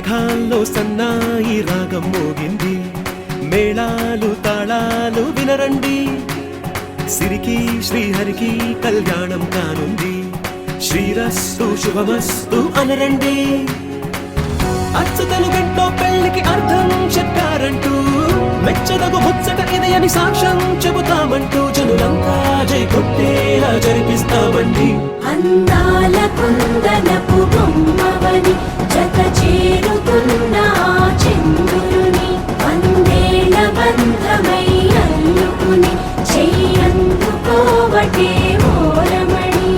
మేఘాల్లో సన్నాయి రాగం మోగింది, మేళాలు తాళాలు వినరండి, సిరికి శ్రీహరికి కళ్యాణం కానుంది, శ్రీరస్తు శుభమస్తు అనరండి. అచ్చతలు గంటో పెళ్లికి అర్థం చెప్పారంటూ, మెచ్చదగు ముచ్చట ఇది అని సాక్ష్యం చెబుతామంటూ, జనులంతా జై కొట్టేలా జరిపిస్తామండి. అందాల కుందనపు బొమ్మవని జత చేరుతున్న చంద్రుని, వందేళ్ల బంధమై అల్లుకుని చెయ్యందుకోవటే ఓరమణి.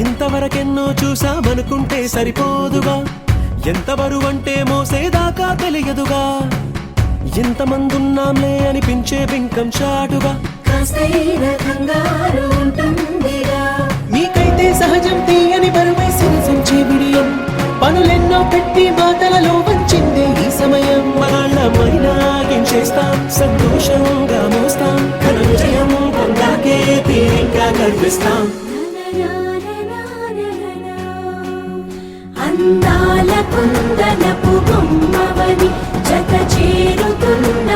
ఇంతవరకెన్నో చూసామనుకుంటే సరిపోదుగా, ఎంత బరువంటే మోసేదాకా తెలియదుగా, ఇంతమందున్నాంలే అనిపించే బింకం చాటుగా, కాస్తైన కంగారు ఉంటుందిగా. మీకైతే సహజం తీయని బరువై సిరిసంచే బిడియం, పనులెన్నో పెట్టి మాటలలో వంచిందే ఈ సమయం. మనాళ్ళమైనా ఏం చేస్తాం, సంతోషంగా మోస్తాం, ఘన విజయం పొందాకే తీరింకా గర్విస్తాం. అందాల కుందనపు బొమ్మవని జత చేరుతున్న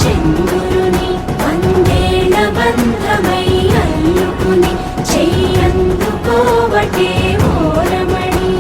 చంద్రుని, వందేళ్ల బంధమై అల్లుకుని చెయ్యందుకోవటే ఓరమణి.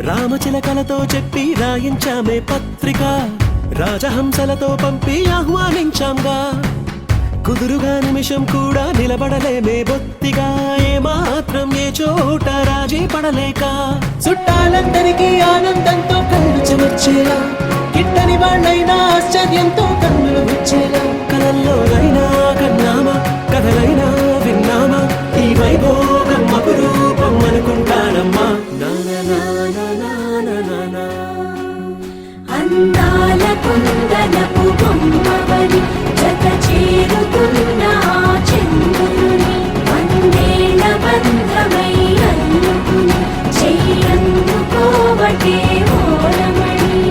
రామచిలకలతో చెప్పి రాయించామే పత్రిక, రాజహంసలతో పంపి ఆహ్వానించాంగా, కుదురుగా నిమిషం కూడా నిలబడలేమే బొత్తిగా, ఏమాత్రం ఏ చోట రాజీ పడలేక, చుట్టాలందరికీ ఆనందంతో కళ్ళు చెమర్చేలా, గిట్టని వాళ్ళైనా ఆశ్చర్యంతో కన్నులు వచ్చేలా, కలల్లోనైనా కన్నామా, కథలైనా విన్నామా, ఈ వైభోగం అపురూపం అనుకుంటానమ్మా. అందాల కుందనపు బొమ్మవని జత చేరుతున్న చంద్రుని, వందేళ్ల బంధమై అల్లుకుని చెయ్యందుకోవటే ఓరమణి.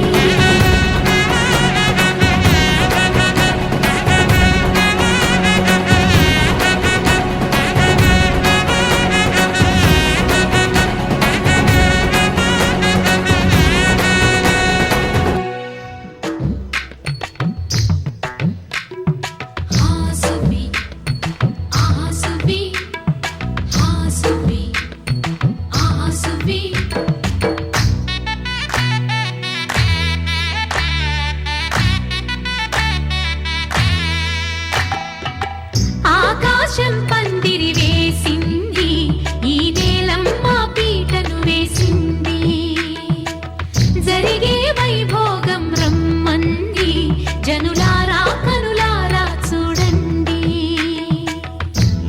ఆకాశం పందిరి వేసింది, ఈ నేలమ్మ పీటను వేసింది, జరిగే వైభోగం రమ్మంది, జనులారా కనులారా చూడండి.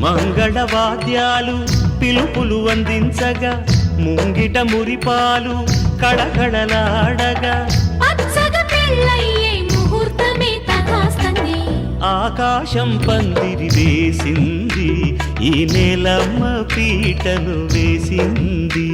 మంగళవాద్యాలు పిలుపులు అందించగా, ముంగిట మురిపాలు కళకళలాడగా, పచ్చగా పెళ్ళయ్యే ముహూర్తమే తగాస్తంది, ఆకాశం పందిరి వేసింది, ఈ నేలమ్మ పీటను వేసింది.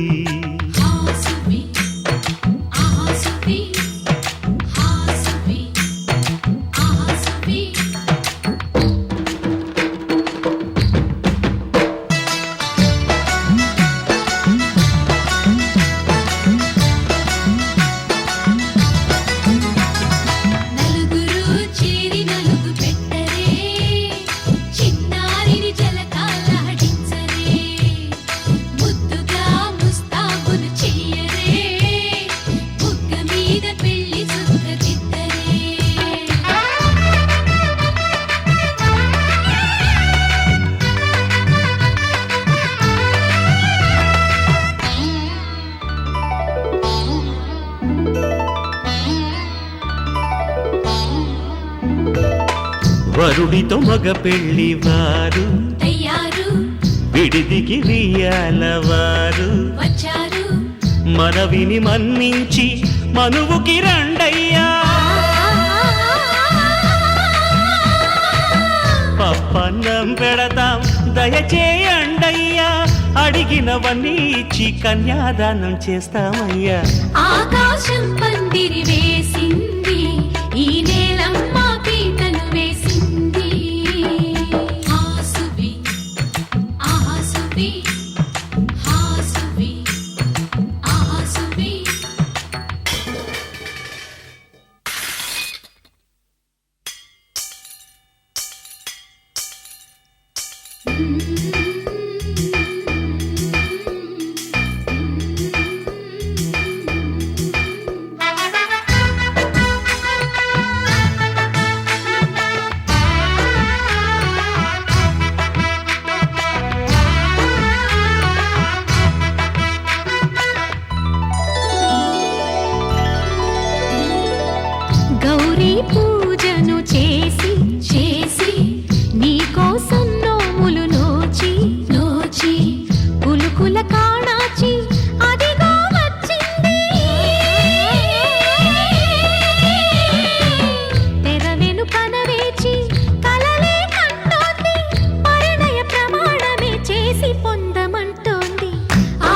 వరుడితో మగ పెళ్లి వారు తయ్యారు విడిదికి వియ్యాలవారు వచ్చారు మనవిని మన్నించి మనువుకి రండయ్యా పప్పన్నం పెడతాం దయచేయండయ్యా అడిగినవన్నీ ఇచ్చి కన్యాదానం చేస్తామయ్యా ఆకాశం పందిరి వేసింది ఈ నేలమ్మ పీటను వేసింది హాసువి ఆహాసువి హాసువి ఆహాసువి గౌరీ పూజను చేసి చేసి నీకోసం నోములు నోచి నోచి పులుకుల కాణాచి అదిగో వచ్చింది తెర వెనుకన వేచి కలలే కంటోంది పరిణయ ప్రమాణమే చేసి పొందమంటోంది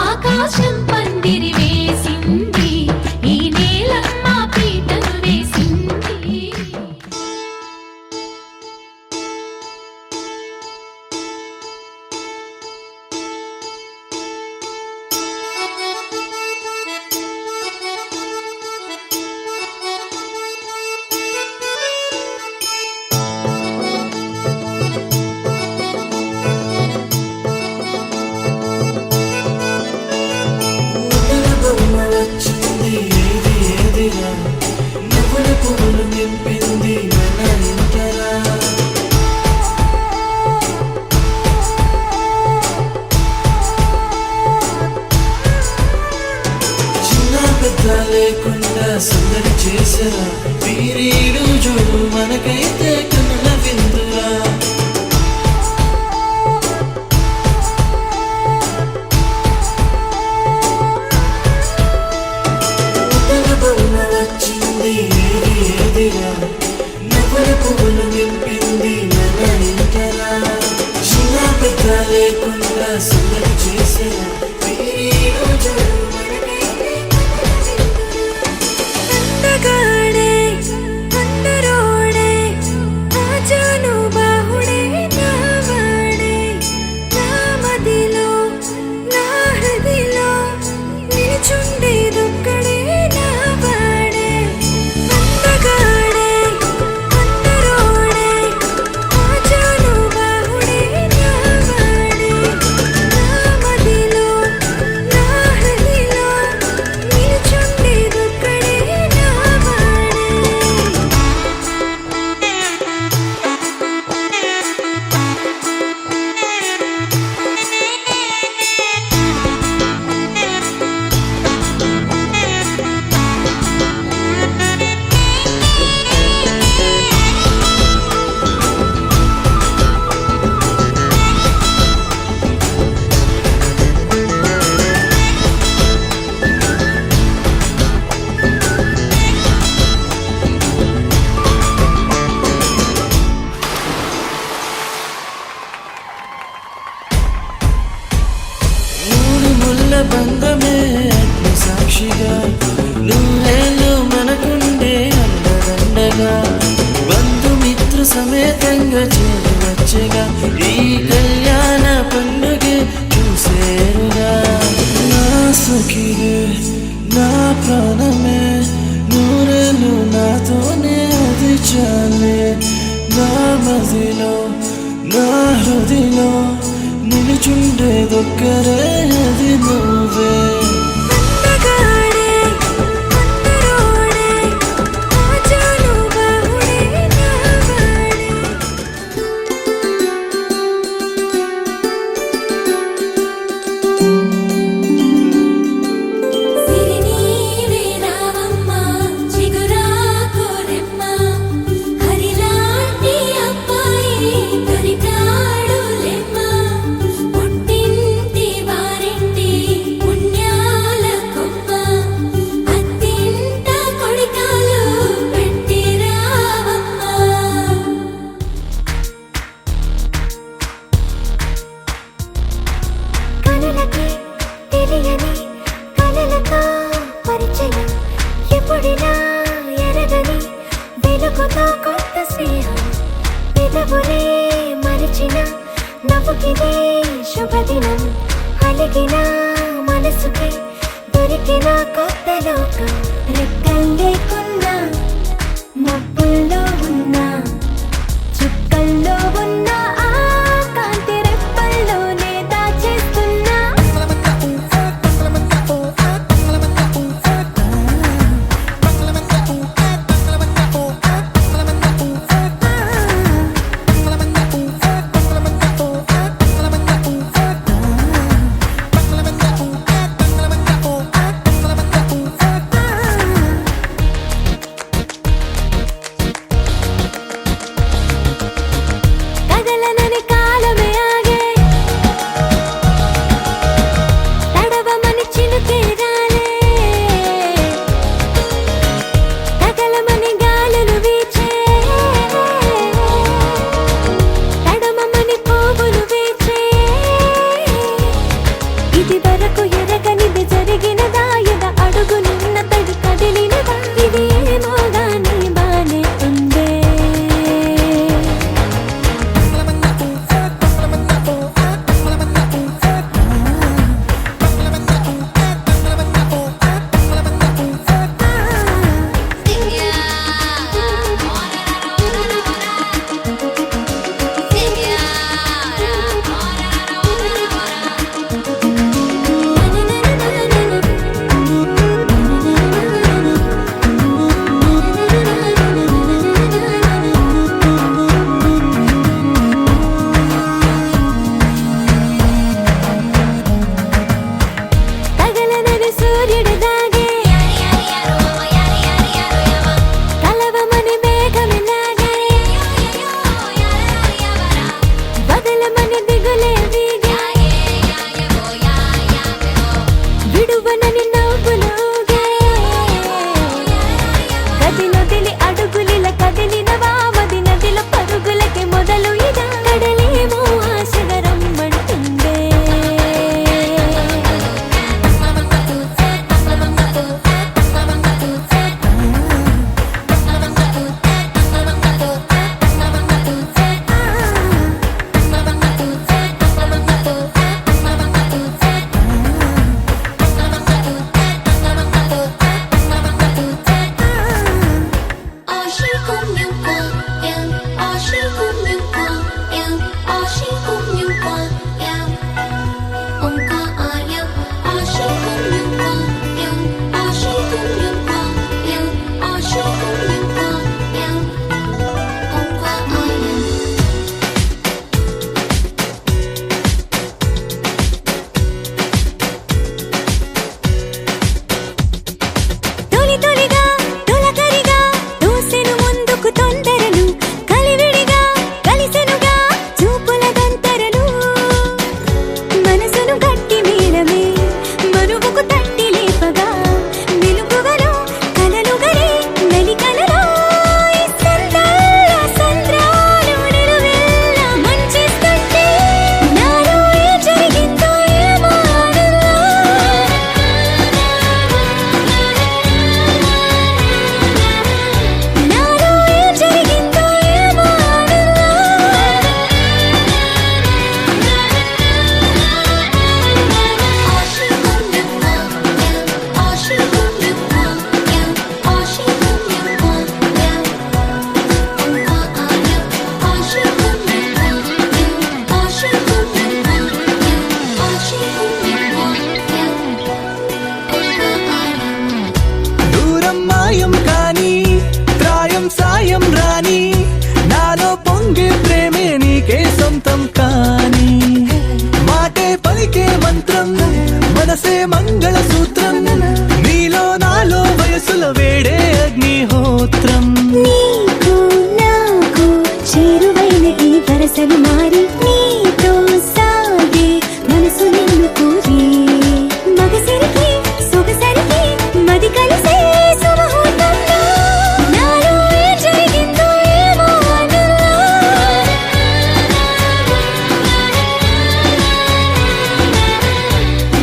ఆకాశం పందిరి వేసింది ఈ నేలమ్మ పీటను వేసింది ముద్దుల బొమ్మ వచ్చింది ఏది ఏదిరా నవ్వుల పువ్వులు నింపింది మన ఇంటరా చిన్న పెద్ద లేకుండా సందడి చేసరా వీరీడు జోడు మనకైతే కనుల విందురా ముద్దుల బొమ్మ వచ్చింది ఏది ఏదిరా నవ్వుల పువ్వులు నింపింది మన ఇంటరా చిన్న పెద్ద లేకుండా సందడి చేసరా వీరీడు జోడు మనకైతే అందగాడే అందరోడే ఆజాను బాహుడే నావాడే నా మదిలో నా హృదిలో నిలుచుండేదొక్కడే నావాడే అందగాడే అందరోడే ఆజాను బాహుడే నావాడే నా మదిలో చూపుకిదే శుభదినం అలిగిన మనసుకి దొరికిన కొత్త లోకం రెక్కలు లేకున్నా మబ్బుల్లో ఉన్నా చుక్కల్లో ఉన్న ఆ కాంతి రెప్పల్లోనే దాచేస్తున్నా కదలనని కాలమే ఆగే తడవమని చినుకే రాలే తగలమని గాలులు వీచే తడమమని పువ్వులు వీచే ఇది వరకు ఎరగనిది జరిగినదా ఎద అడుగునున్న తడి కదిలినదా ఇది ఏమో గాని బానే ఉందే తగలనని సూర్యుడు దాగే కలవమని మేఘమిలాగే వదలమని దిగులే వీగే విడువనని నవ్వులోగే గదినొదిలి అడుగులిల కదిలినవా మది నదిలో పరుగులకి మొదలు ఇదా కడలేమో ఆశగా రమ్మంటుందే తొలి తొలిగా తొలకరిగా దూసెను ముందుకు తొందరలు కలివిడిగా కలిసెనుగా చూపుల దంతరలు మనసును గట్టి మేళమే మనువుకు తట్టి లేపగా వెలుగువలో కలలుగరే నలికలలో ఈ సంద్రాల సంద్రాలు నిలువెల్ల ముంచేస్తుంటే నాలో ఏం జరిగిందో ఏమో నాలో ఏం జరిగిందో ఏమో దూరం మాయం కాని త్రాయం సాయం రాని నాలో పొంగే ప్రేమే నీకే సొంతం కాని మాటే పలికే మంత్రం మనసే మంగళ సూత్రం నీలో నాలో వయసుల వేడే అగ్నిహోత్రం నీకు నాకు చేరువైన ఈ వరసలు మారి నీతో సాగే మనసు నిన్ను కోరి మగసరికి సొగసరికి మది కలిసే సుముహూర్తంలో నాలో ఏం జరిగిందో ఏమో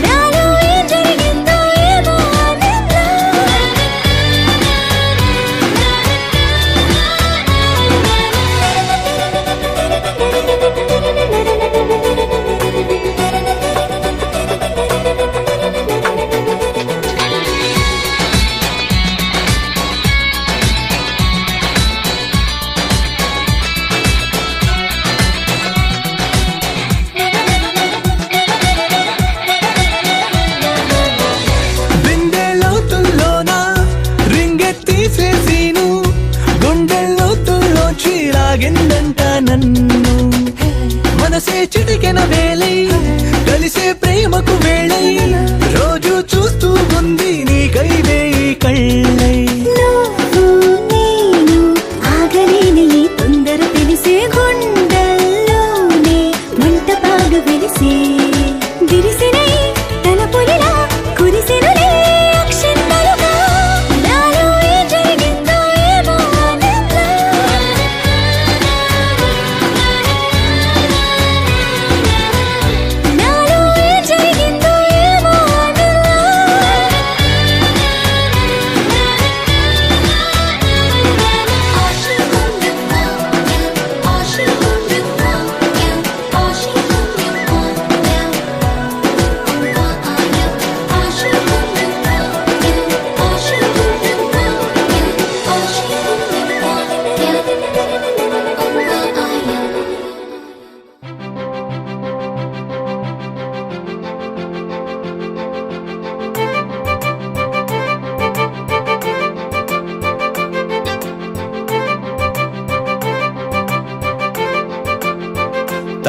నాలో ఏం జరిగిందో ఏమో ఆనందం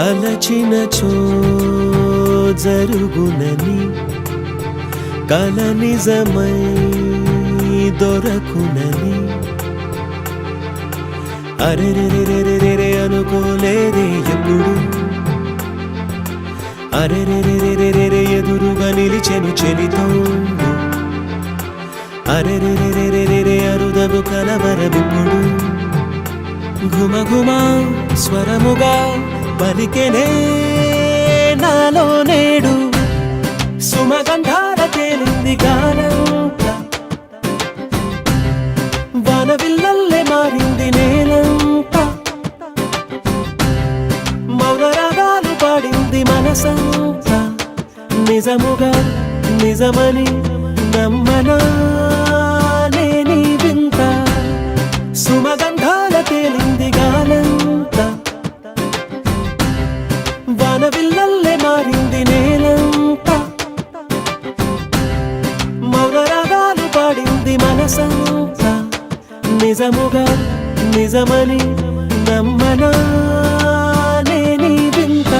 తలచినచో జరుగునని కల నిజమై దొరకునని అరెరెరెరెరెరె అనుకోలేదే ఎప్పుడు అరెరెరెరెరెరె ఎదురుగా నిలిచెను చెలితోడు అరెరెరెరెరెరె అరుదగు కలవరమిప్పుడు ఘుమఘుమ స్వరముగా పలికెనే నాలో నేడు సుమగంధాల తేలింది గానంతా వానవిల్లల్లే మారింది నేలంతా మౌనరాగాలు పాడింది మనసంతా నిజముగా నిజమని నమ్మనా నేనీ వింత సుమగంధాల తేలింది గానంతా వానవిల్లల్లే మారింది నేలంతా మౌనరాగాలు పాడింది మనసంతా నిజముగా నిజమని నమ్మనా నేనీ వింత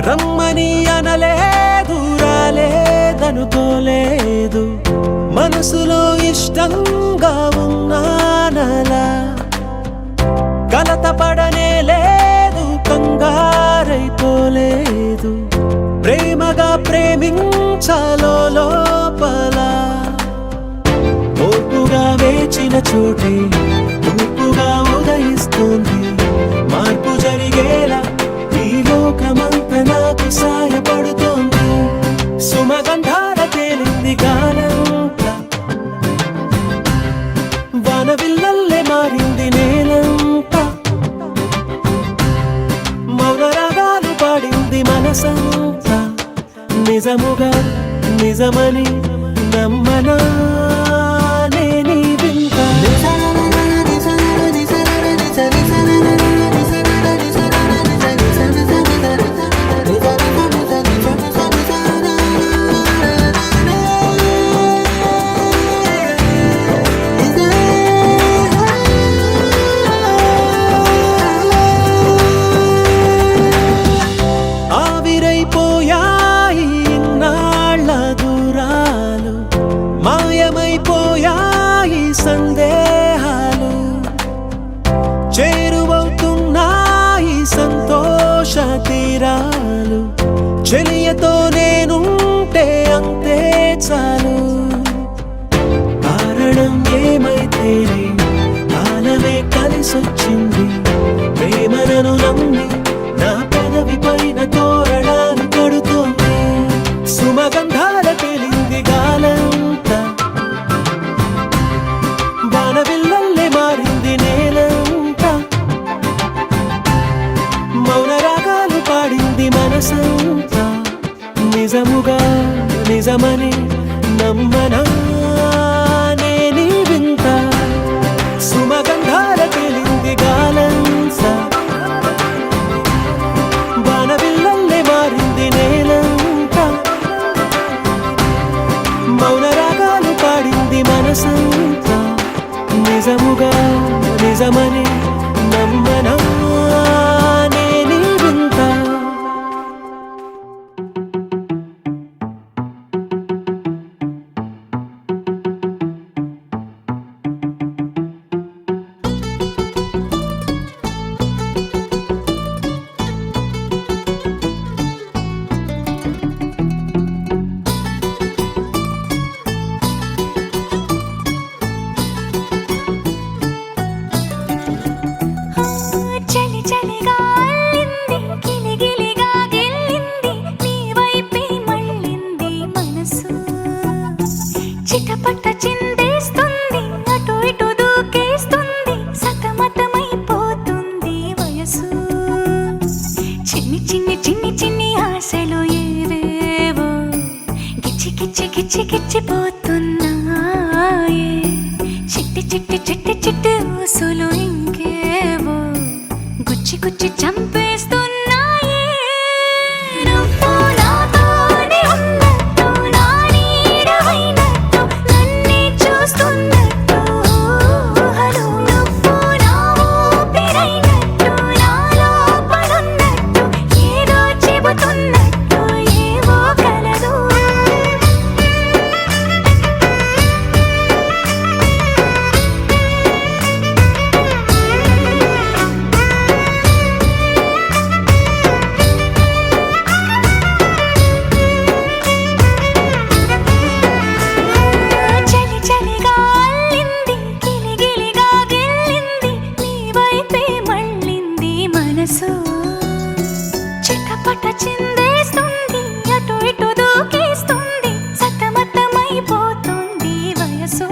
రమ్మని అనలేదు రాలేదనుకోలేదు మనసులో ఇష్టంగా ఉన్నానలా కలత పడనే లేదు కంగారైపోలేదు ప్రేమగా ప్రేమించాలో లోపల ఓపుగా వేచిన చోటే తూపుగా ఉదయిస్తుంది మార్పు జరిగేలా ఈ లోకమంత నాకు సాయపడుతోంది సుమగంధాల తేలింది గానంతా వానవిల్లల్లే మారింది నేలంతా మౌనరాగాలు పాడింది మనసంతా నిజముగా నిజమని నమ్మనా నేనీ వింత ఆవిరైపోయాయి ఇన్నాళ్ళ దూరాలు మాయమైపోయాయి సందేహాలు చేరువవుతున్నాయి సంతోష తీరాలు చెలియతో నేనుంటే అంతే చాలు కారణం ఏమైతేనే కాలమే కలిసొచ్చింది ప్రేమను నమ్మి నా పెదవి పైన తోరణాలు కడుతోంది సుమగంధాల తేలింది గాలంతా వానవిల్లల్లే మారింది నేలంతా మౌనరాగాలు పాడింది మనసంతా నిజముగా నిజమని నమ్మనా నేనీ వింత సుమగంధాల తేలింది గాలంతా వానవిల్లల్లే మారింది నేలంతా మౌనరాగాలు పాడింది మనసంతా నిజముగా నిజమని నమ్మనా నేనీ వింత చిట్టి చిట్టి చిట్టి ఊసులు ఇంకేవో గుచ్చి గుచ్చి చంపేస్తున్నాయే నువ్వు నాతోనే ఉన్నట్టు నా నీడవైనట్టు నన్నే చూస్తున్నట్టు ఊహలు నువ్వు నా ఊపిరైనట్టు నా లోపలున్నట్టు ఏదో చెబుతున్నట్టు ఏవో కలదు చలి చలిగా అల్లింది గిలిగిలిగా గిల్లింది నీ వైపే మళ్ళింది మనసు చిటపట చిందేస్తుంది అటు ఇటు దూకేస్తుంది సతమతమైపోతుంది వయసు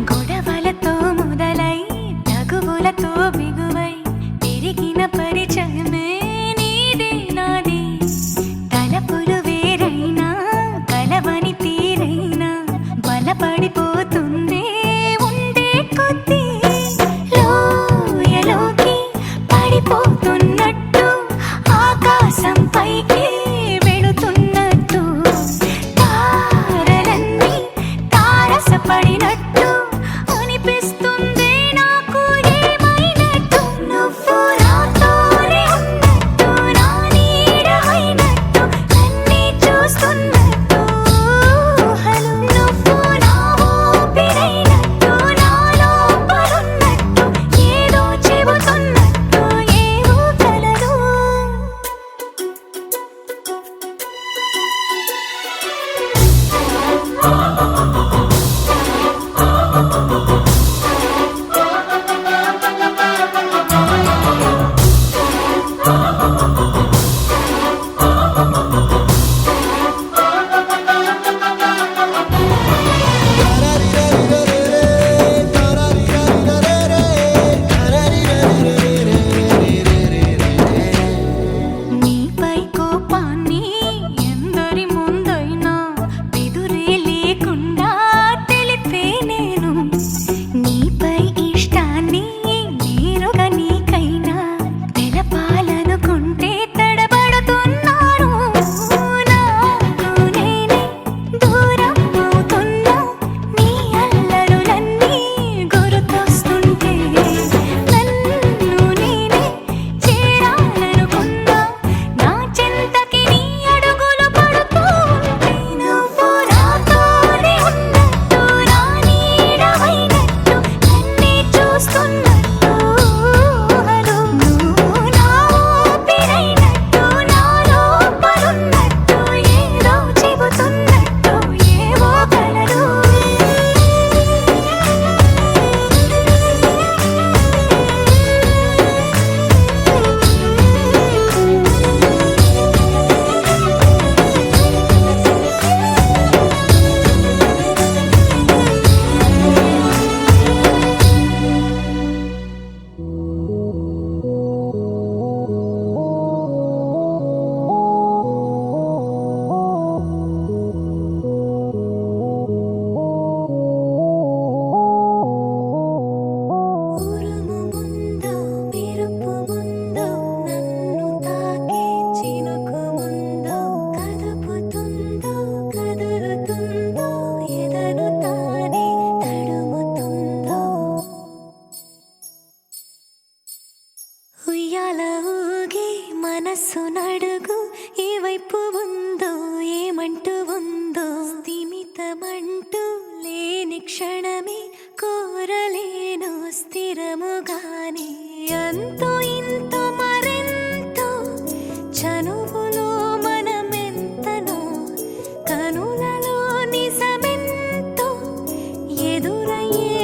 గొడవలతో మొదలై తగువులతో బిగువై పెరిగిన పరిచయమే నీదే నాది తలపులు వేరైనా కలవని తీరైనా బలపడిపోతుందే ఉండే కొద్దీ లోయలోకి పడిపోతున్నట్టు ఆకాశం పైకి వెళుతున్నట్టు తారలన్నీ తారసపడినట్టు అనిపిస్తుంది నాకు ఏమైనట్టు నువ్వు నాతోనే ఉన్నట్టు నా నీడవైనట్టు నన్నే చూస్తున్నట్టు ఊహలు నువ్వు నా ఊపిరైనట్టు నా లోపలున్నట్టు ఏదో చెబుతున్నట్టు ఏవో కలదు నీపై కోపాన్ని ఎందరి ముందైనా బెదురే లేకుండా తెలిపే నేను నీపై ఇష్టాన్ని నేరుగా నీకైనా తెలపాలనుకుంటే తడబడుతున్నాను నాకు నేనే దూరం అవుతున్నా నీ అల్లరులన్నీ గుర్తొస్తుంటే నన్ను నేనే చేరాలనుకున్నా నా చెంతకి నీ అడుగులు పడుతూ ఉంటే నువ్వు నాతోనే ఉన్నట్టు నా నీడవైనట్టు నన్నే చూస్తున్నట్టు ఊహలు నువ్వు నా ఊపిరైనట్టు నా లోపలున్నట్టు ఏదో చెబుతున్నట్టు ఏవో కలదు ఉరుము ముందో మెరుపు ముందో నన్ను తాకే చినుకు ముందో కదుపుతుందో కదులుతుందో ఎదను తానే తడుముతుందో ఉయ్యాల ఊగి మనస్సు నడుగు ఏ వైపు ఉందో ఏమంటూ ఉందో స్థిమితమంటూ లేని క్షణమే కోరలేను స్థిరముగానే అంతో ఇంతో మరెంతో చనువులో మనమెంతనో కనులలో నిజమెంతో ఎదురయ్యే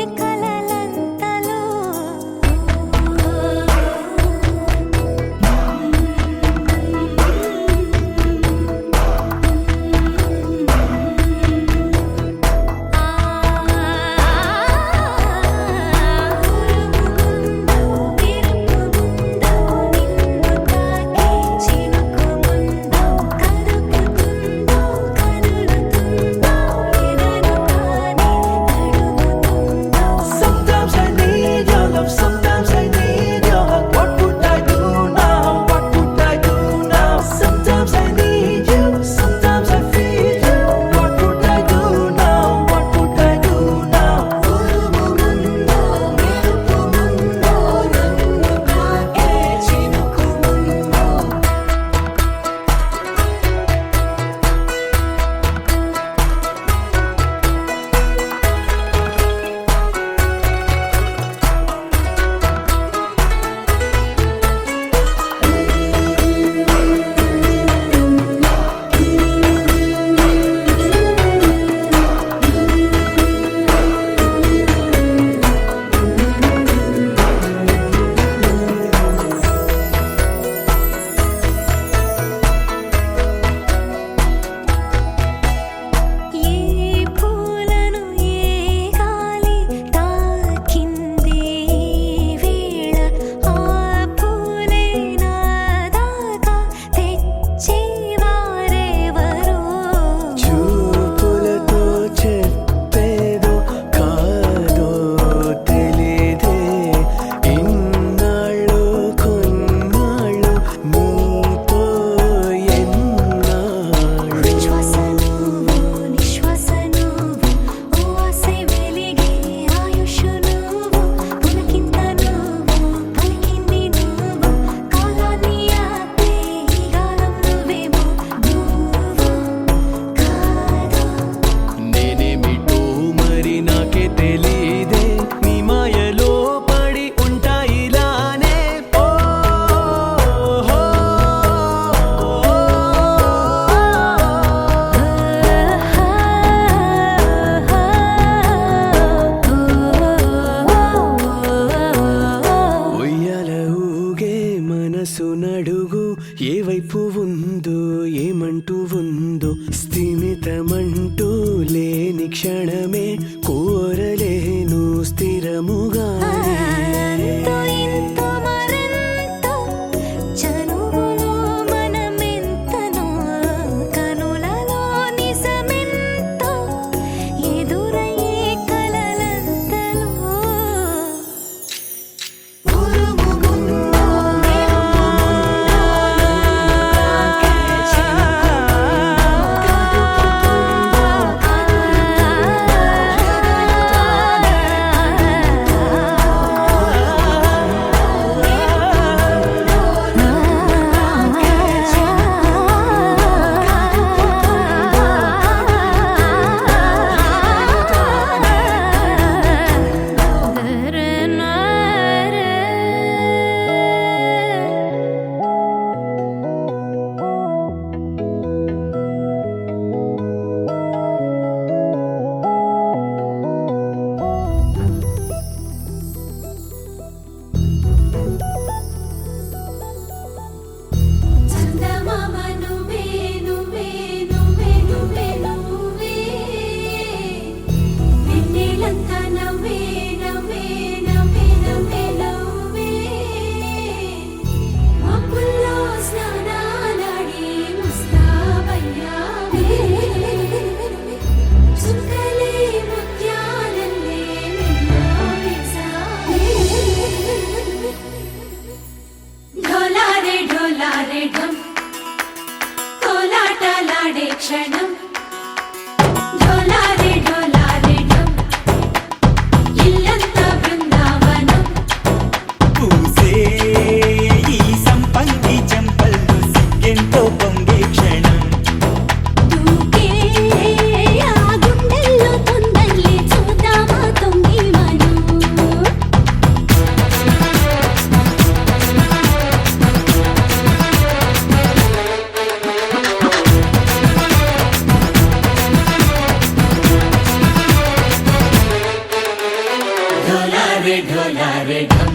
ఢోలారే ఢోలారే ఢం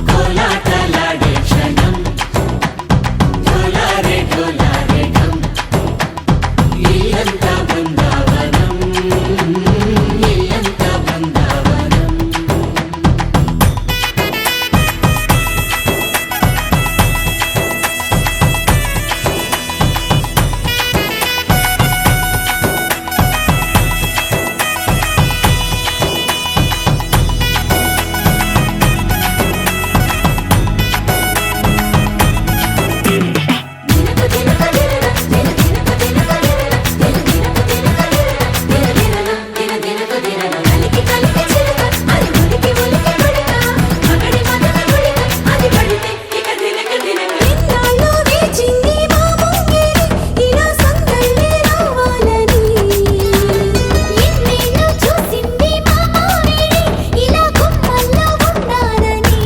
కోలాటలాడే క్షణం ఢోలారే ఢోలారే ఢం ఇల్లంతా బృందావనం ఇల్లంతా బృందావనం ఎన్నాళ్ళో వేచింది మా ముంగిరి ఇలా సందళ్ళే రావాలని ఎన్నేళ్ళు చూసింది మా మావేడి ఇలా గుమ్మల్లో ఉండాలని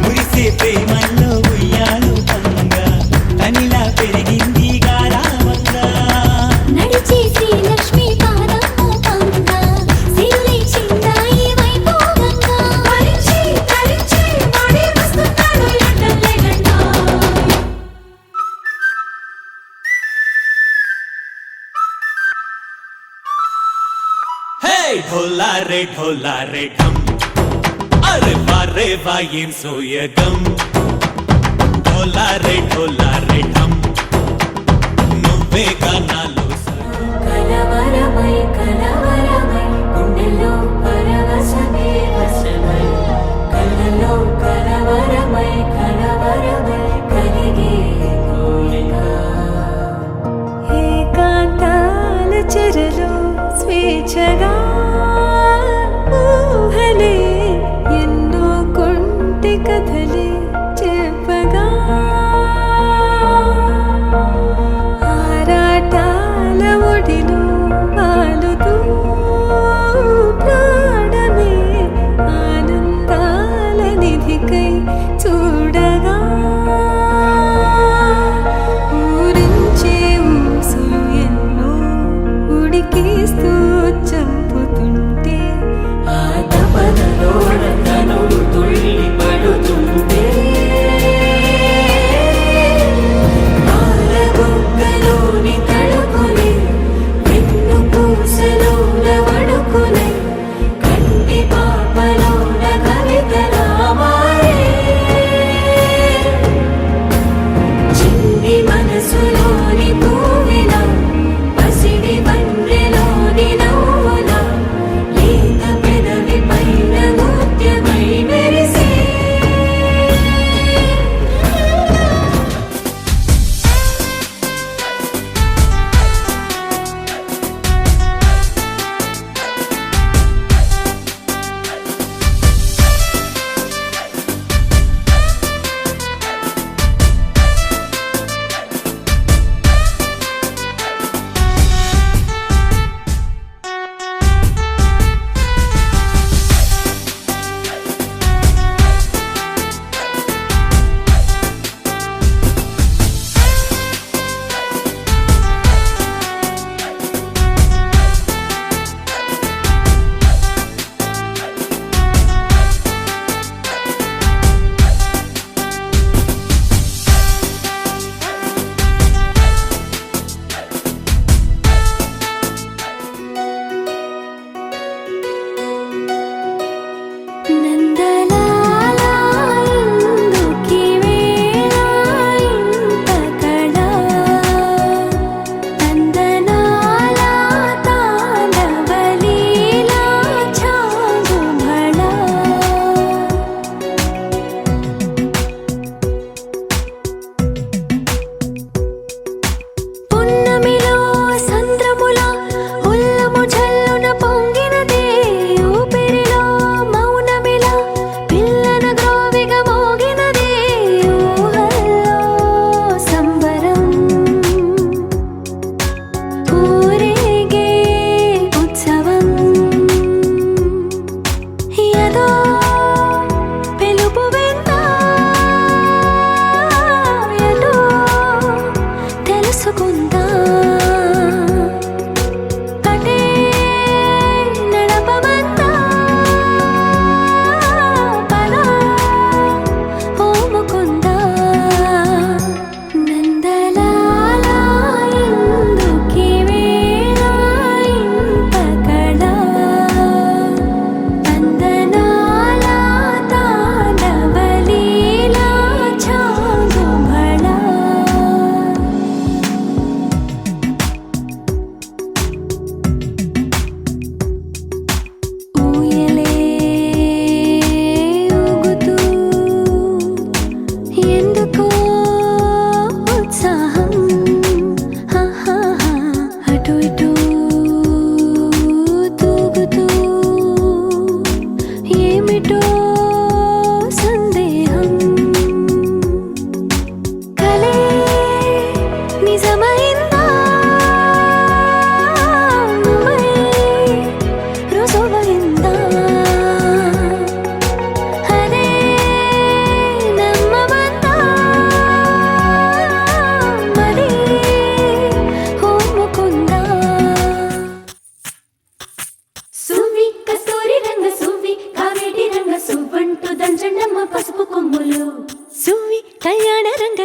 మురిసే ప్రేమల్లో ఉయ్యాలు పంగా తనిలా పెరిగింది గారావంగా నడిచే శ్రీలక్ష్మి పాదం మోపంగా సిరులై చిందాయి వైభోగంగా తరించి తరించి వాడే వస్తున్నాడు ఎండలే గంట హే ఢోలారే ఢోలారే ఢం అరే వారే వాయేం సోయగం ఢోలారే ఢోలారే ఢం నువ్వే గానాలు కలవరమై కలవరమై గుండెల్లో పరవశమే వశమై కళ్ళలో కలవరమై కలవరమై కలిగే కోరిక ఏకాంతాల చెరలో స్వేచ్ఛగా ఊహలే ఎన్నో కొంటి కథలే చెప్పగా ఆరాటాల ఒడిలో వాలుతూ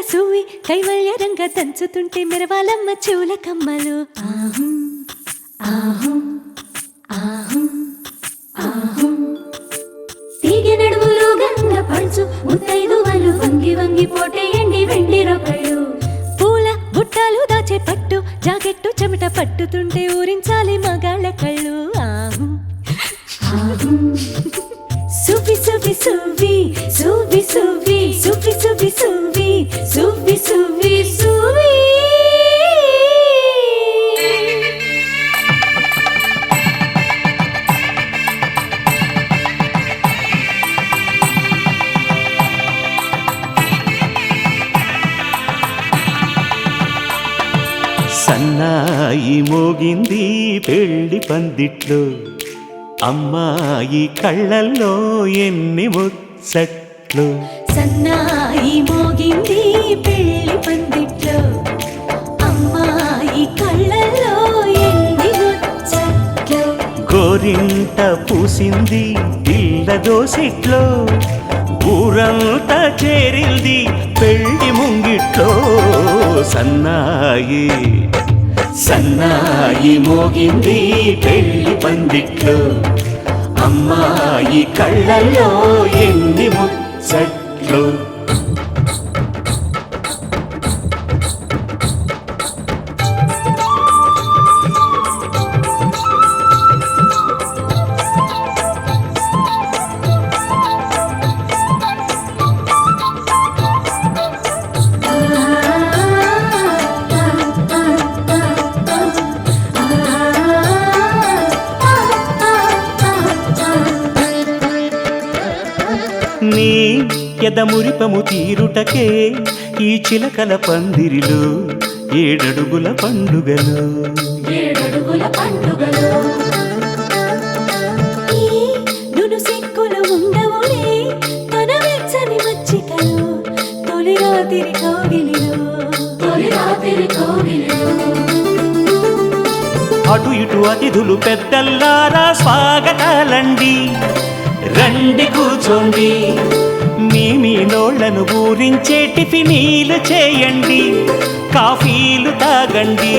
సువి కైవల్య రంగ దంచుతుంటే మెరవాలమ్మ చెవుల కమ్మలు ఆహు ఆహు ఆహు ఆహు తీగె నడుములు గంగ పడుచు ముత్తైదువలు వంగి వంగి పోటేయండి వెండి రొకళ్ళు పూల బుట్టాలు దాచే పట్టు జాకెట్టు చెమట పట్టుతుంటే ఊరించాలి మగాళ్ళ కళ్ళు ఆహు ఆహు సువి సువి సువి సువి సువి సువి సువి సువి సువి సువి సువి సన్నాయి మోగింది పెళ్లి పందిట్లో అమ్మాయి కళ్ళల్లో ఎన్ని ముచ్చట్లు సన్నాయి మోగింది పెళ్లి పందిట్లో అమ్మాయి కళ్ళల్లో ఎన్ని ముచ్చట్లు గోరింట పూసింది ఇళ్ళ దోసిట్లో ఊరంతా చేరింది పెళ్లి ముంగిట్లో సన్నాయి సన్నాయి మోగింది పెళ్లి పందిట్లో అమ్మాయి కళ్ళల్లో ఎన్ని ముచ్చట్లు నీ ఎదమురిపము తీరుటకే ఈ చిలకల పందిరిలో ఏడడుగుల పండుగలు నును సిక్కులు ఉండవులే తన వెచ్చని మచ్చికలు తొలి రాత్రి కోగిలిలో అటు ఇటు అతిథులు పెద్దల్లారా స్వాగతాలండి రండి కూర్చోండి మీ నోళ్లను ఊరించే టిఫినీలు చేయండి కాఫీలు తాగండి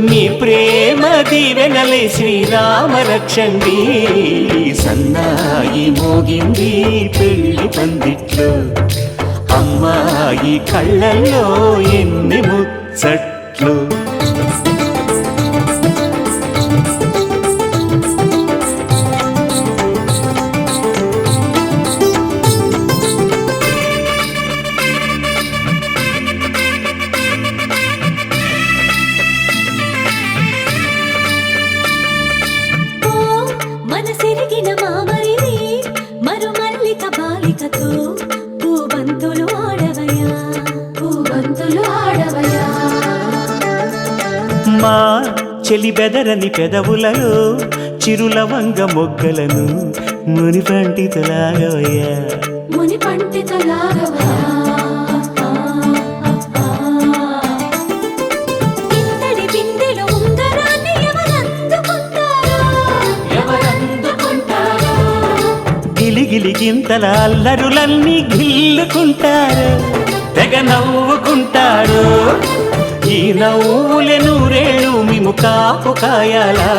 మీ ప్రేమ దీవెనలే శ్రీరామ రక్షండి సన్నాయి మోగింది పెళ్లి పందిట్లో అమ్మాయి కళ్ళల్లో ఎన్ని ముచ్చట్లు మనసిరిగిన మామరిది మరుమల్లిక బాలికతో పూబంతులు ఆడవయా మా చెలి బెదరని పెదవులలో చిరులవంగ మొగ్గలను మునిపంటితలాగవయ్యా ఇంతటి బిందెలో ఉంగరాన్ని ఎవరందుకుంటారో గిలిగిలి గింతల అల్లరులన్నీ గిల్లుకుంటారు తెగ నవ్వుకుంటారు ఈ నవ్వులే నూరేళ్ళు మేము కాపు కాయాలా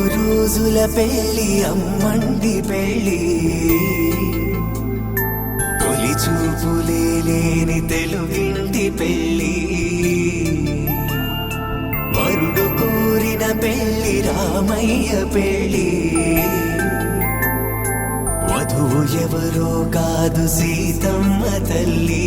రోజుల పెళ్ళి అమ్మండి పెళ్ళి తొలి చూపులే లేని తెలుగింటి పెళ్ళి వరుడు కోరిన పెళ్ళి రామయ్య పెళ్ళి వధువు ఎవరో కాదు సీతమ్మ తల్లి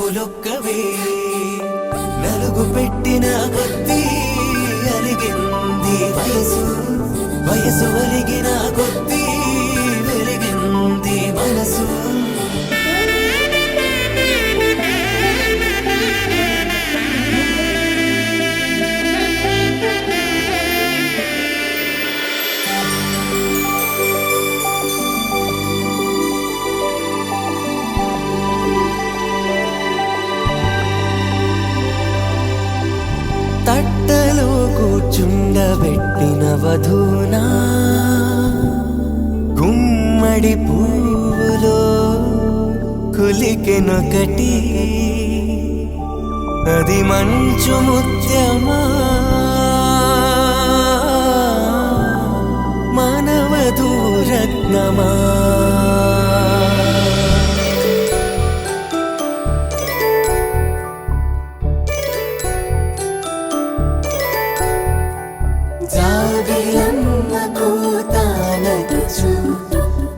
తలుపులొక్కవే నలుగు పెట్టిన కొద్దీ అలిగింది వయసు వయసు ఒలిగిన కొద్దీ వెలిగింది మనసు తట్టలో కూర్చుండబెట్టిన వధూనా గుమ్మడి పువ్వులో కులికెనొకటి అది మంచు ముత్యమా మానవధూ రత్నమా జాబిలమ్మ కూతానదుచు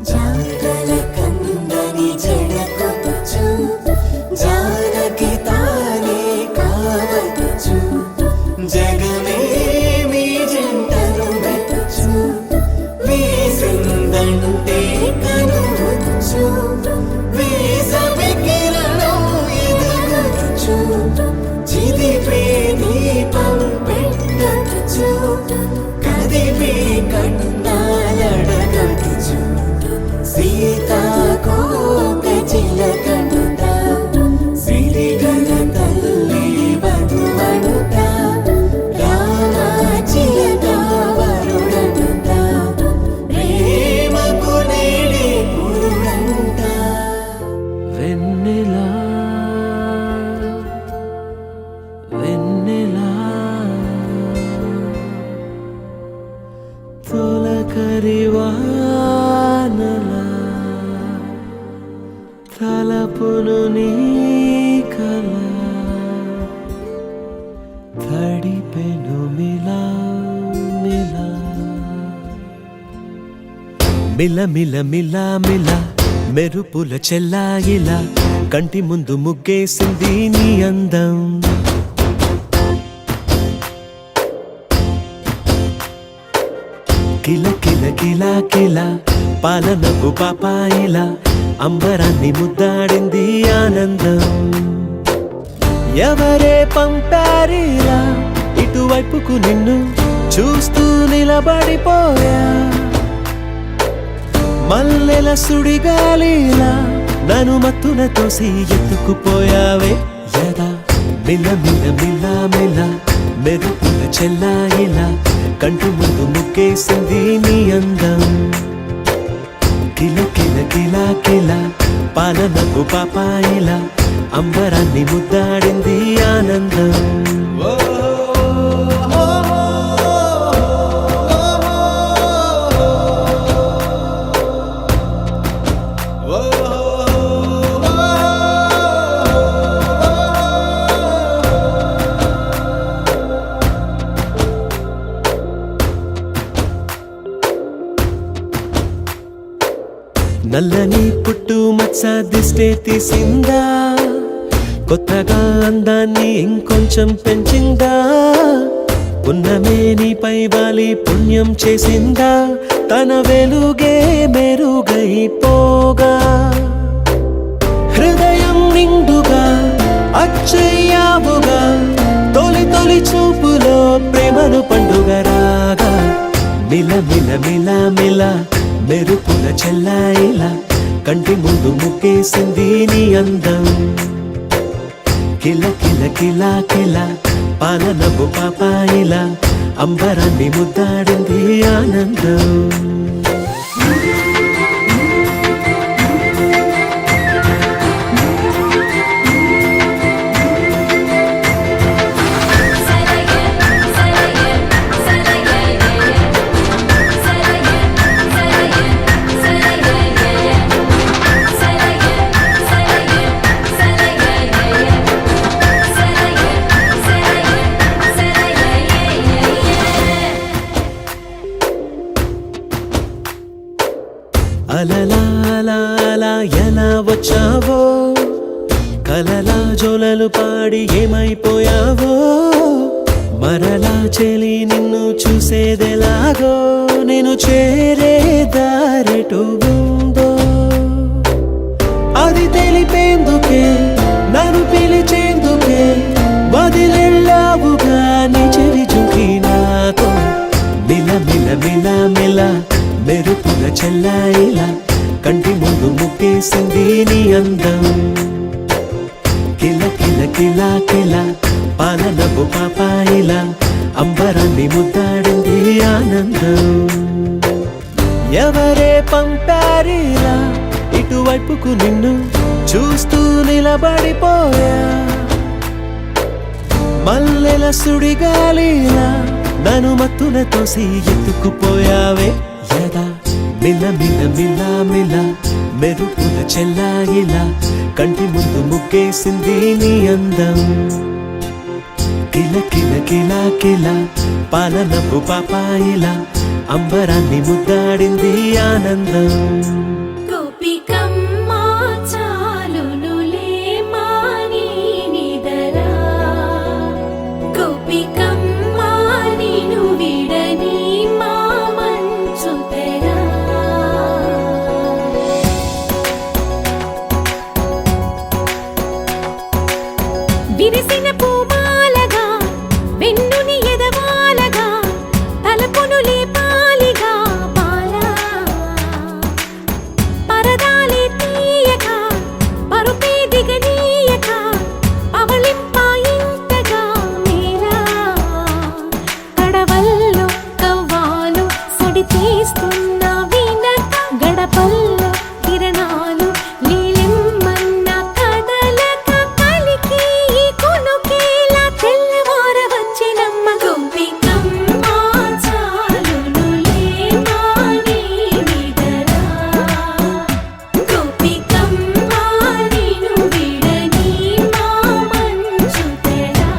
జాడల కందని జడకొచ్చు జానకి తానే కావదుచు జగమే మీ జంటను వెతుచు వీసిందంటే కనువచ్చు వీసవి కిరణం ఎదుగుచు చిదిపే దీపం పెట్టవచ్చు కదిపి కట్టాలడగచ్చు సీతాకోక చిలకనుట సిరిగల తల్లి వధువనుట రామ చిలక వరుడనుట ప్రేమకు నేడే పురుడంట వెన్నెలా వెన్నెలా తొలకరివానలా తలపును నీ కల తడిపెను మిలా మిలా మిల మిల మిల మిల మెరుపుల చెల్లాయిలా కంటి ముందు ముగ్గేసింది నీ అందం కిల కిల కిల కిల పాలనకు పాపాయిలా అంబరాన్ని ముద్దాడింది ఆనందం ఎవరే పంపారిలా ఇటువైపుకు నిన్ను చూస్తూ నిలబడిపోయా మల్లెల సుడిగాలిలా నన్ను మత్తున తోసి ఎత్తుకుపోయావే యదా మిల మిల మిల మిల మెరుపుల చెల్లాయిలా కంటి ముందు ముగ్గేసింది నీ అందం కిల కిల కిల కిల పాలనకు పాపాయిలా అంబరాన్ని ముద్దాడింది ఆనందం నల్లని పుట్టు మచ్చ దిష్టే తీసిందా కొత్తగా అందాన్ని ఇంకొంచెం పెంచిందా ఉన్నమే నీపై వాలి పుణ్యం చేసిందా తన వెలుగే మెరుగైపోగా హృదయం నిండుగా అచ్చయ్యావుగా తొలి తొలి చూపులో ప్రేమను పండుగ రాగా మిల మిల మిల మిల మెరుపుల చెల్లాయిలా కంటి ముందు ముగ్గేసింది నీ అందం కిల కిల కిల కిల పాలనకు పాపాయిలా అంబరాన్ని ముద్దాడింది ఆనందం అలలా అలా అలా ఎలా వచ్చావో కలలా జోలలు పాడి ఏమైపోయావో మరలా చెలి నిన్ను చూసేదెలాగో నేను చేరే దారెటు ఉందో అది తెలిపేందుకే నన్ను పిలిచేందుకే వదిలెళ్ళావుగా నీ చెవి చుకి నాతో మిల మిల మిల మిల మెరుపుల చెల్లాయిలా కంటి ముందు ముక్కేసింది నీ అందం కిల కిల కిల కిల పాలనపు పాపాయిలా అంబరాన్ని ముద్దాడింది ఆనందం ఎవరే పంపారిలా ఇటువైపుకు నిన్ను చూస్తూ నిలబడిపోయా మల్లెల సుడిగాలిలా నన్ను మత్తున తోసి ఎత్తుకుపోయావే యదా మిల మిల మిల మిల మెరుపుల చెల్లాయిలా కంటి ముందు ముగ్గేసింది నీ అందం కిల కిల కిల కిల పాలనపు పాపాయిలా అంబరాన్ని ముద్దాడింది ఆనందం గోపికమ్మ చాలునులే మాని నిదరా గోపికమ్మ నిను విడని మా మంచు తెరా విరిసిన పూమాలగా వెన్నుని ఎదవాలగా తలపును లేపాలిగా పాలా పరదాలే తీయక పరుపే దిగనీయక పవళింపాయింతగా మేరా కడవల్లో కవ్వాలు సడి తీస్తున్న వీణత గడపల్లో కిరణాలు లీలిమ్మన్న కదలక కలికి ఈ కొనుకేలా తెల్లవార వచ్చినమ్మ గోపికమ్మ చాలునులే మాని నిదరా గోపికమ్మ నిను విడని మా మంచు తెరా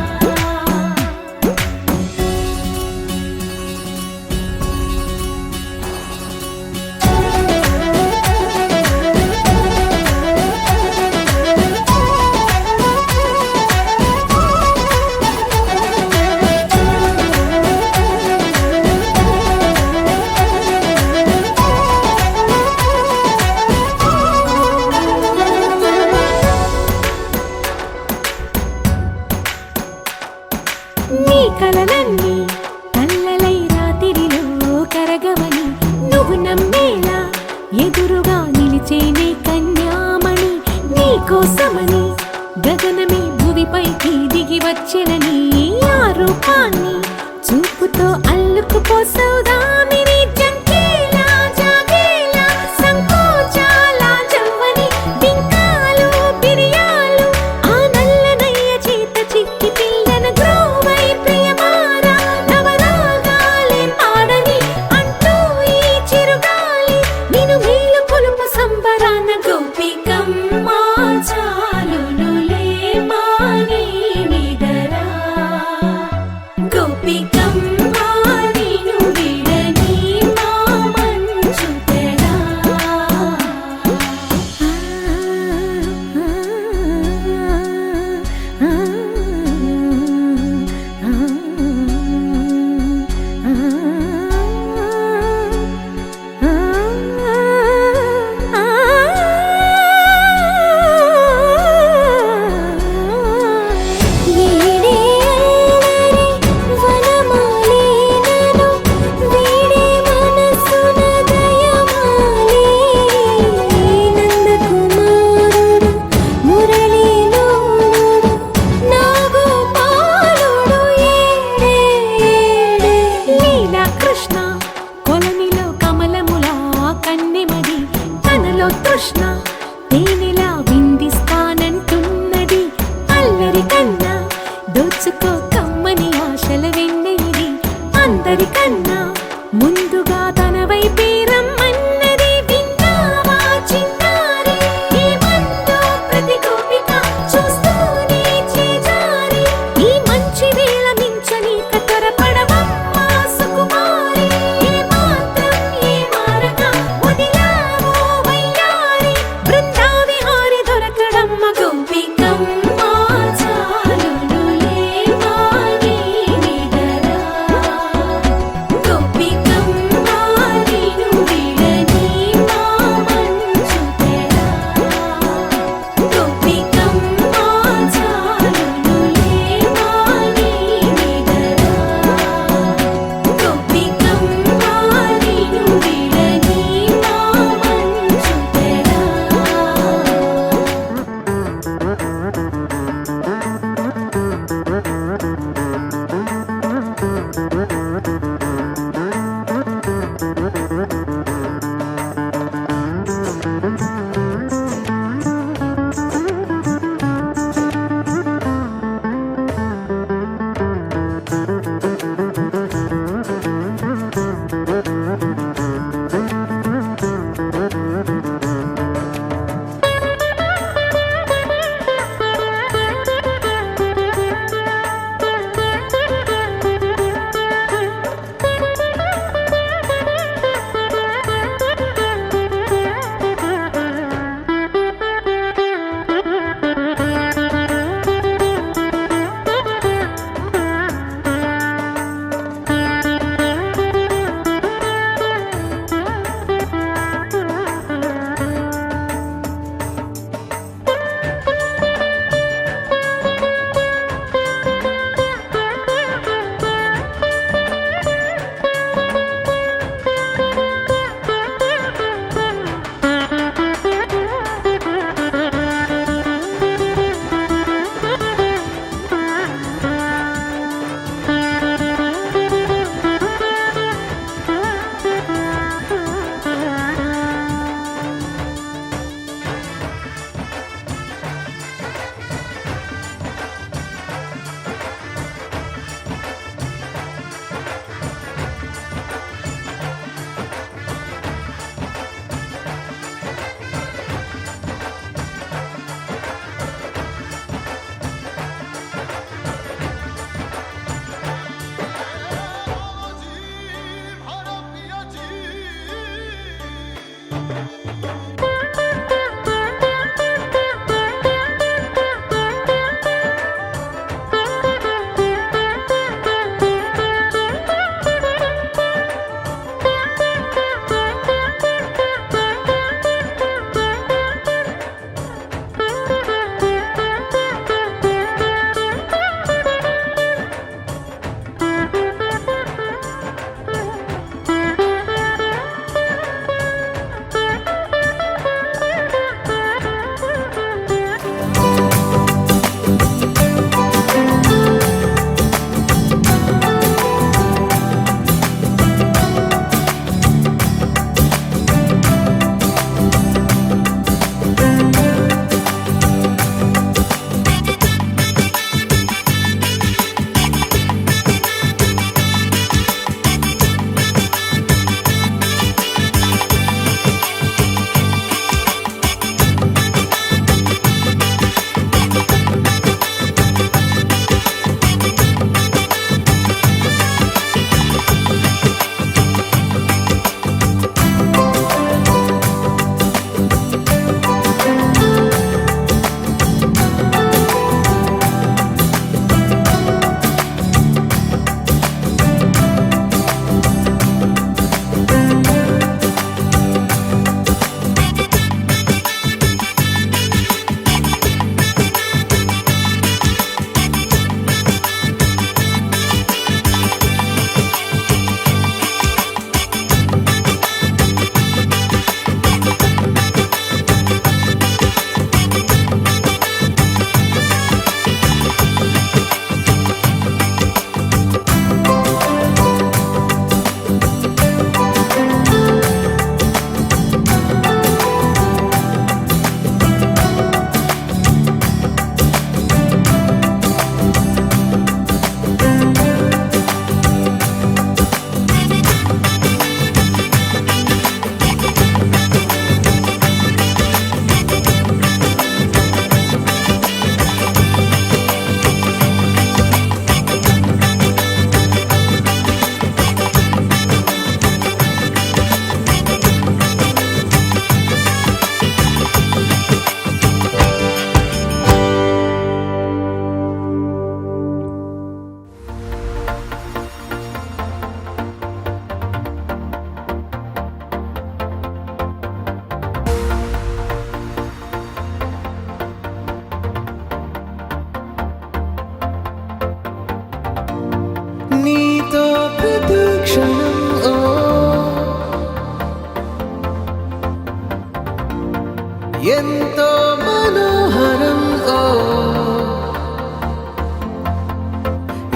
నీ కలలన్నీ కల్లలై రాత్రిలో కరగవని నువ్వు నమ్మేలా ఎదురుగా నిలిచేనే కన్యామణి నీ కోసమని గగనమే భువిపైకి దిగి వచ్చెనని ఆ రూపాన్ని చూపుతో అల్లుకుపోసౌదామిని జంకేలా జాగేలా సంకోచాల జవ్వని బింకాలు బిరియాలు ఆ నల్లనయ్య చేత చిక్కి పిల్లన గ్రోవై ప్రియమారా నవరాగాలే పాడని అంటూ ఈ చిరుగాలి నిన్ను మేలు కొలుపు సంబరాన గోపికమ్మ చాలునులే మాని నిదరా గోపికమ్మ నిను విడని మా మంచు తెరా తృష్ణ తేనెలా విందిస్తానంటున్నది అల్లరి కన్నా దోచుకో కమ్మని ఆశల వెన్నెయిది అందరికన్నా ముందుగా తన వైపే రమ్మన్నది విన్నావా చిన్నారి ఏమందో ప్రతి గోపిక చూస్తూనే చేజారి ఈ మంచి వేళ మించని త్వరపడవమ్మా సుకుమారి ఏ మాత్రం ఏ మారక వదిలావో వయ్యారి బృందావిహారి దొరకడమ్మ గోపికమ్మ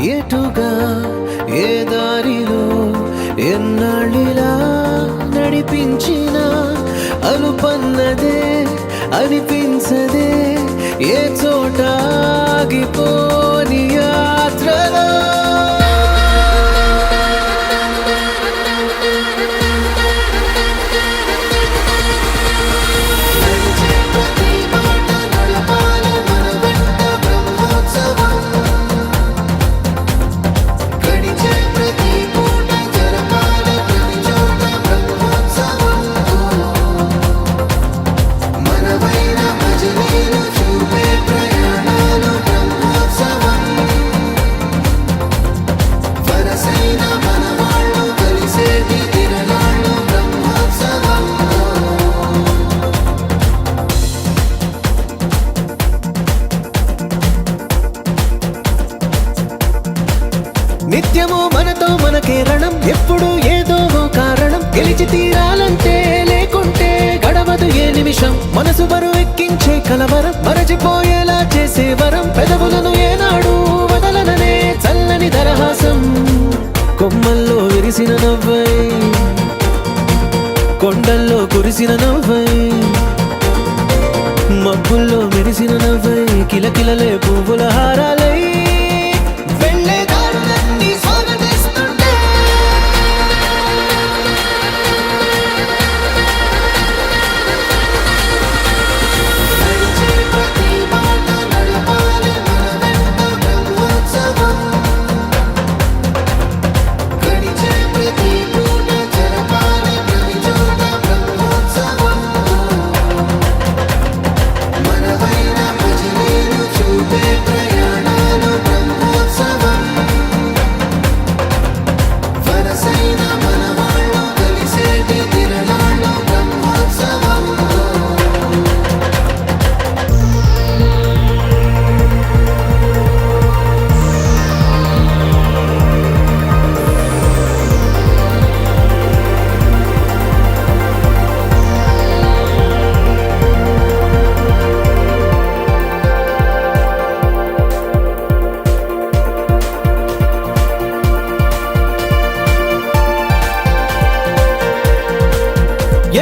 ఎటుగా ఏ దారిలో ఎన్నాళ్ళిలా నడిపించిన అలుపన్నదే అనిపించదే ఏ చోట ఆగిపోని యాత్రలో నిత్యము మనతో మనకే రణం ఎప్పుడు ఏదో ఓ కారణం గెలిచి తీరాలంటే లేకుంటే గడవదు ఏ నిమిషం మనసు బరువు ఎక్కించే కలవరం మరచిపోయేలా చేసే వరం పెదవులను ఏనాడు వదలననే చల్లని దరహాసం కొమ్మల్లో విరిసిన నవ్వై కొండల్లో కురిసిన నవ్వై మబ్బుల్లో మెరిసిన నవ్వై కిలకిలలే పువ్వుల హారాలై వెళ్ళే దారులన్నీ స్వాగతిస్తుంటే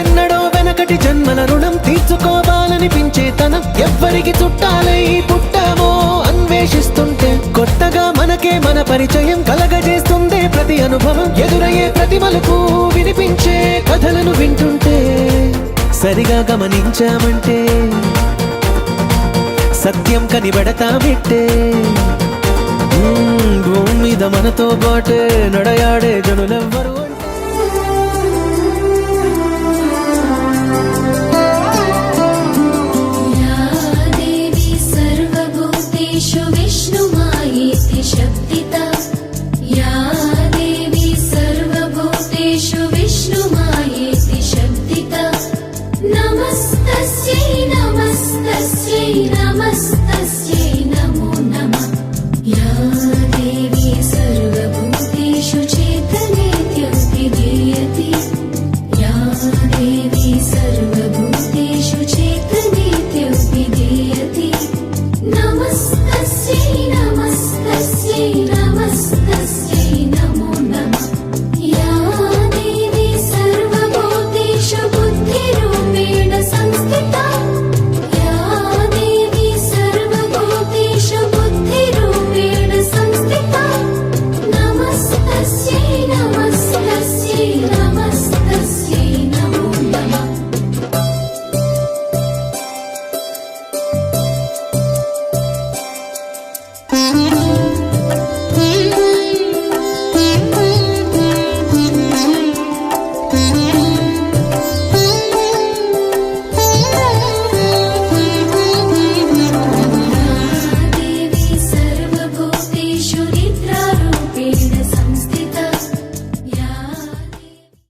ఎన్నడో వెనకటి జన్మల రుణం తీర్చుకోవాలనిపించే తనం ఎవ్వరికి చుట్టాలై పుట్టామో అన్వేషిస్తుంటే కొత్తగా మనకే మన పరిచయం కలగజేస్తుందే ప్రతి అనుభవం ఎదురయ్యే ప్రతి మలుపు వినిపించే కథలను వింటుంటే సరిగా గమనించామంటే సత్యం కనిపెడతామిట్టే భూమి మీద మనతో పాటే నడయాడే జనులెవ్వరు शक्तिता या देवी सर्वभूतेषु विष्णुमायेति शक्तिता नमस्तस्यै नमस्तस्यै नमस्तस्यै नमो नमः या देवी सर्वभूतेषु चेतनेत्यभिधीयते या देवी सर्वभूतेषु चेतनेत्यभिधीयते नमस्तस्यै नमस्तस्यै नमस्तस्यै नमो नमः या देवी सर्वभूतेषु बुद्धिरूपेण संस्थिता या देवी सर्वभूतेषु बुद्धिरूपेण संस्थिता नमस्तस्यै नमस्तस्यै नमस्तस्यै नमो नमः Thank you.